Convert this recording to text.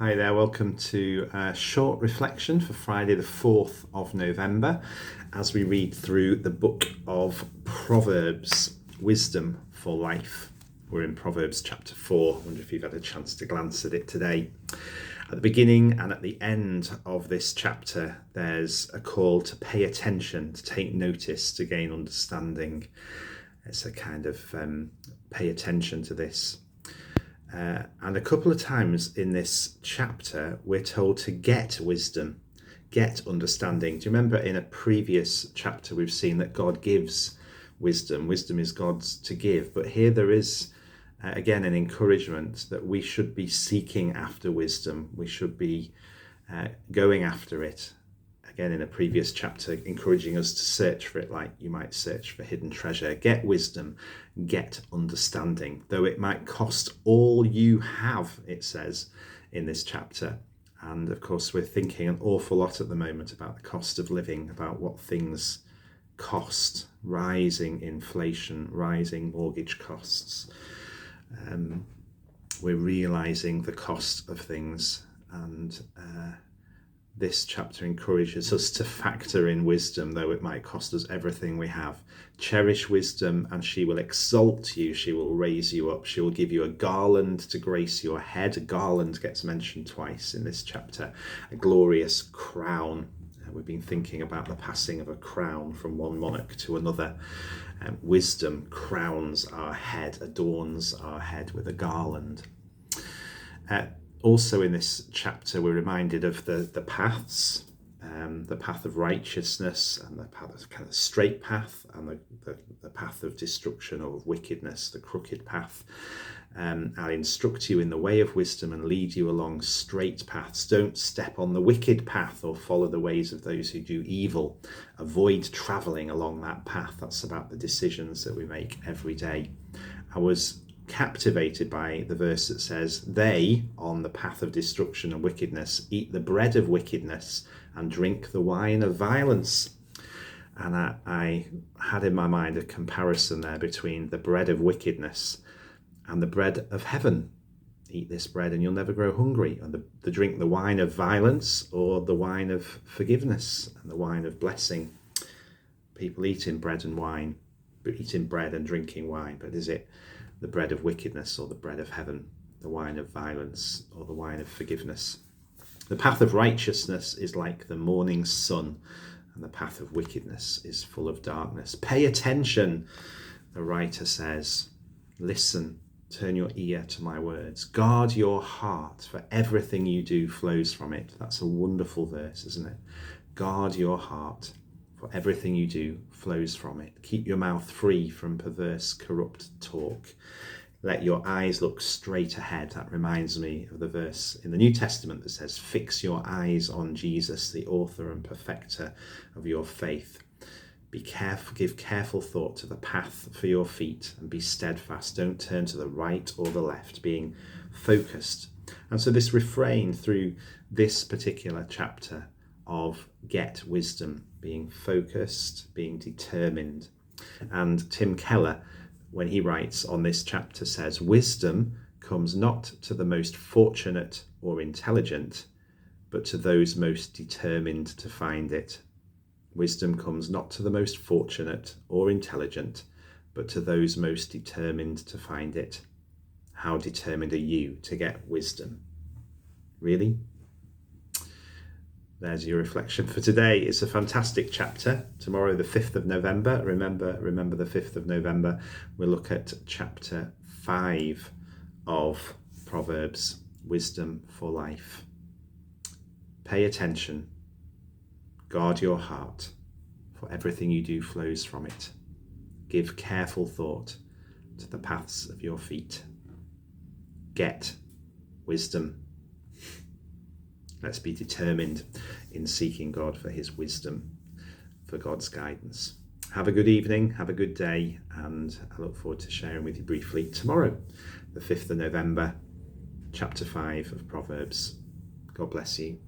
Hi there, welcome to a short reflection for Friday the 4th of November as we read through the book of Proverbs, Wisdom for Life. We're in Proverbs chapter 4. I wonder if you've had a chance to glance at it today. At the beginning and at the end of this chapter, there's a call to pay attention, to take notice, to gain understanding. It's a kind of pay attention to this. And a couple of times in this chapter, we're told to get wisdom, get understanding. Do you remember in a previous chapter, we've seen that God gives wisdom. Wisdom is God's to give. But here there is, again, an encouragement that we should be seeking after wisdom. We should be going after it. Again, in a previous chapter, encouraging us to search for it like you might search for hidden treasure. Get wisdom, get understanding, though it might cost all you have, it says in this chapter. And of course, we're thinking an awful lot at the moment about the cost of living, about what things cost, rising inflation, rising mortgage costs. We're realizing the cost of things, and this chapter encourages us to factor in wisdom, though it might cost us everything we have. Cherish wisdom, and she will exalt you. She will raise you up. She will give you a garland to grace your head. A garland gets mentioned twice in this chapter. A glorious crown. We've been thinking about the passing of a crown from one monarch to another. Wisdom crowns our head, adorns our head with a garland. Also in this chapter, we're reminded of the paths, the path of righteousness and the path, kind of straight path, and the path of destruction or of wickedness, the crooked path. I'll instruct you in the way of wisdom and lead you along straight paths. Don't step on the wicked path or follow the ways of those who do evil. Avoid travelling along that path. That's about the decisions that we make every day. I was captivated by the verse that says, they on the path of destruction and wickedness eat the bread of wickedness and drink the wine of violence. And I had in my mind a comparison there between the bread of wickedness and the bread of heaven. Eat this bread and you'll never grow hungry. And the drink the wine of violence, or the wine of forgiveness and the wine of blessing. People eating bread and wine, eating bread and drinking wine, but is it the bread of wickedness or the bread of heaven, the wine of violence or the wine of forgiveness? The path of righteousness is like the morning sun, and the path of wickedness is full of darkness. Pay attention, the writer says. Listen, turn your ear to my words. Guard your heart, for everything you do flows from it. That's a wonderful verse, isn't it? Guard your heart, for everything you do flows from it. Keep your mouth free from perverse, corrupt talk. Let your eyes look straight ahead. That reminds me of the verse in the New Testament that says, fix your eyes on Jesus, the author and perfecter of your faith. Be careful, give careful thought to the path for your feet, and be steadfast. Don't turn to the right or the left, being focused. And so this refrain through this particular chapter of get wisdom, being focused, being determined. And Tim Keller, when he writes on this chapter, says, wisdom comes not to the most fortunate or intelligent, but to those most determined to find it. Wisdom comes not to the most fortunate or intelligent, but to those most determined to find it. How determined are you to get wisdom? Really? There's your reflection for today. It's a fantastic chapter. Tomorrow, the 5th of November. Remember the 5th of November. We'll look at chapter 5 of Proverbs, Wisdom for Life. Pay attention. Guard your heart, for everything you do flows from it. Give careful thought to the paths of your feet. Get wisdom. Let's be determined in seeking God for his wisdom, for God's guidance. Have a good evening, have a good day, and I look forward to sharing with you briefly tomorrow, the 5th of November, chapter 5 of Proverbs. God bless you.